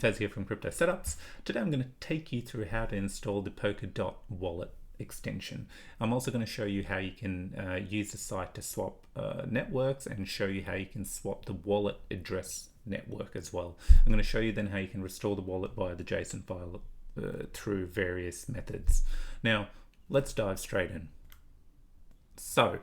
Fez here from Crypto Setups. Today I'm going to take you through how to install the Polkadot Wallet Extension. I'm also going to show you how you can use the site to swap networks and show you how you can swap the wallet address network as well. I'm going to show you then how you can restore the wallet via the JSON file through various methods. Now, let's dive straight in. So,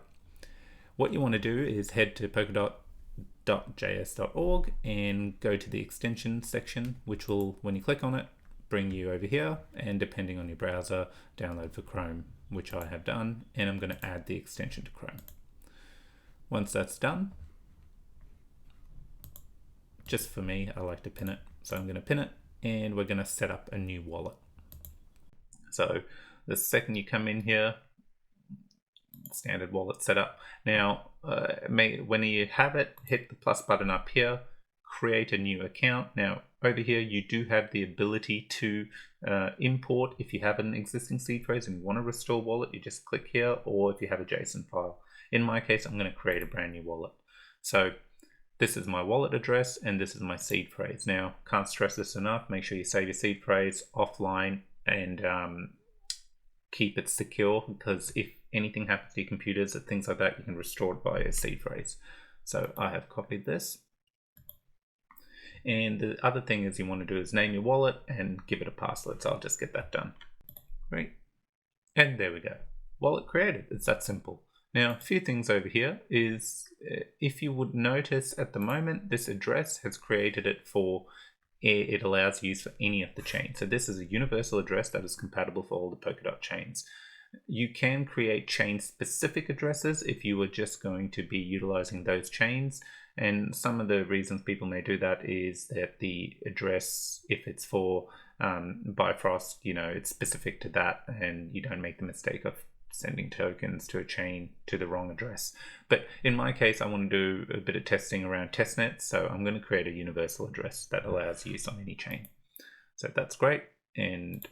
what you want to do is head to polkadot.js.org and go to the extension section, which will, when you click on it, bring you over here, and depending on your browser, download for Chrome, which I have done, and I'm going to add the extension to Chrome. Once that's done, just for me, I like to pin it, so I'm going to pin it, and we're going to set up a new wallet. So the second you come in here, standard wallet setup. Now, when you have it, hit the plus button up here, create a new account. Now, over here, you do have the ability to import if you have an existing seed phrase and you want to restore wallet, you just click here, or if you have a JSON file. In my case, I'm going to create a brand new wallet. So this is my wallet address and this is my seed phrase. Now, can't stress this enough. Make sure you save your seed phrase offline and keep it secure, because if anything happens to your computers or things like that, you can restore it via a seed phrase. So I have copied this. And the other thing is you want to do is name your wallet and give it a password. So I'll just get that done. Great. And there we go. Wallet created. It's that simple. Now, a few things over here is, if you would notice at the moment, this address has created it for, it allows use for any of the chains. So this is a universal address that is compatible for all the Polkadot chains. You can create chain specific addresses if you were just going to be utilizing those chains. And some of the reasons people may do that is that the address, if it's for Bifrost, it's specific to that, and you don't make the mistake of sending tokens to a chain to the wrong address. But in my case, I want to do a bit of testing around testnet, so I'm going to create a universal address that allows use on any chain. So that's great, and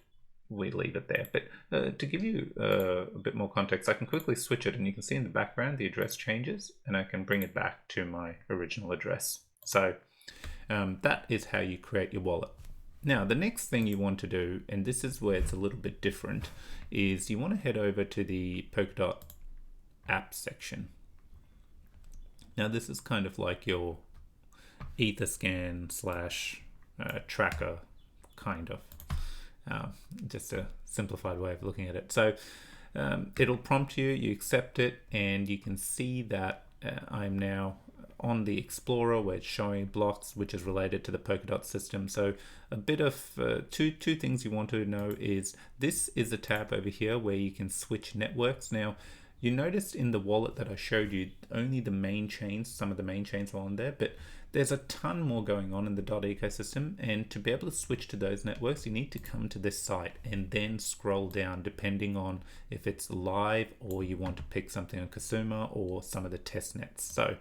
we leave it there. But to give you a bit more context, I can quickly switch it, and you can see in the background the address changes, and I can bring it back to my original address. So that is how you create your wallet. Now, the next thing you want to do, and this is where it's a little bit different, is you want to head over to the Polkadot App section. Now, this is kind of like your Etherscan / tracker, kind of. Just a simplified way of looking at it. So it'll prompt you, you accept it, and you can see that I'm now on the Explorer where it's showing blocks which is related to the Polkadot system. So a bit of two things you want to know is this is a tab over here where you can switch networks. Now, you noticed in the wallet that I showed you, only the main chains, some of the main chains were on there, but there's a ton more going on in the DOT ecosystem, and to be able to switch to those networks, you need to come to this site and then scroll down depending on if it's live or you want to pick something on Kasuma or some of the test nets. So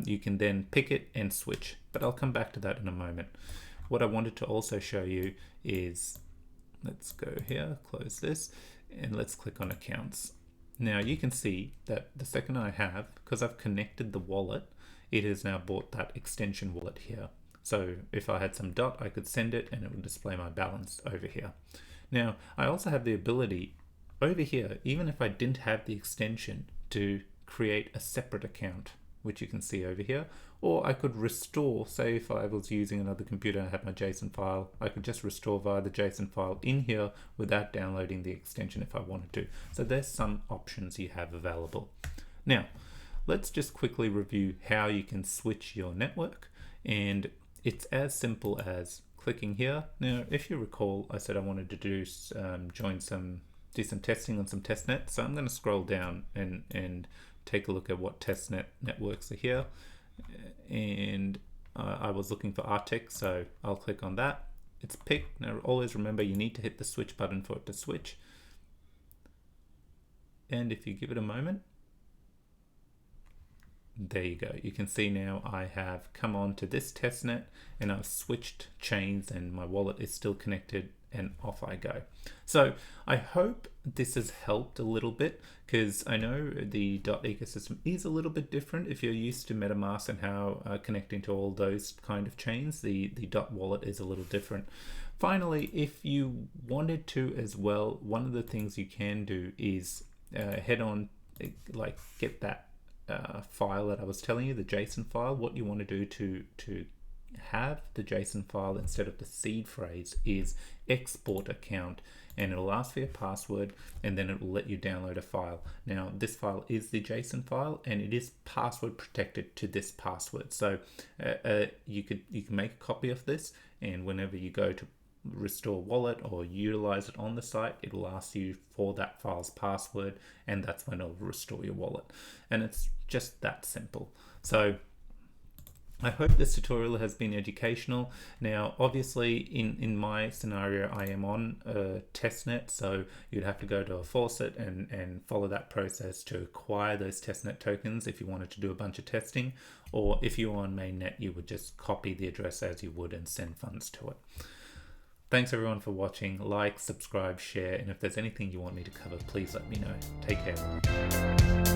you can then pick it and switch, but I'll come back to that in a moment. What I wanted to also show you is, let's go here, close this, and let's click on accounts. Now you can see that the second I have, because I've connected the wallet, it has now bought that extension wallet here. So if I had some DOT, I could send it and it would display my balance over here. Now, I also have the ability over here, even if I didn't have the extension, to create a separate account, which you can see over here, or I could restore, say if I was using another computer and I had my JSON file, I could just restore via the JSON file in here without downloading the extension if I wanted to. So there's some options you have available. Now, let's just quickly review how you can switch your network, and it's as simple as clicking here. Now, if you recall, I said I wanted to do some testing on some testnet, so I'm going to scroll down and take a look at what testnet networks are here, and I was looking for Arctic, so I'll click on that. It's picked. Now, always remember you need to hit the switch button for it to switch, and if you give it a moment, there you go. You can see now I have come on to this testnet and I've switched chains and my wallet is still connected and off I go. So I hope this has helped a little bit, because I know the dot ecosystem is a little bit different. If you're used to MetaMask and how connecting to all those kind of chains, the dot wallet is a little different. Finally, if you wanted to as well, one of the things you can do is head on, like get that file that I was telling you, the JSON file. What you want to do to have the JSON file instead of the seed phrase is export account, and it'll ask for your password, and then it will let you download a file. Now this file is the JSON file, and it is password protected to this password. So you can make a copy of this, and whenever you go to restore wallet or utilize it on the site, it will ask you for that file's password, and that's when it'll restore your wallet. And it's just that simple. So I hope this tutorial has been educational. Now, obviously, in my scenario, I am on testnet, so you'd have to go to a faucet and follow that process to acquire those testnet tokens if you wanted to do a bunch of testing. Or if you're on mainnet, you would just copy the address as you would and send funds to it. Thanks everyone for watching. Like, subscribe, share, and if there's anything you want me to cover, please let me know. Take care.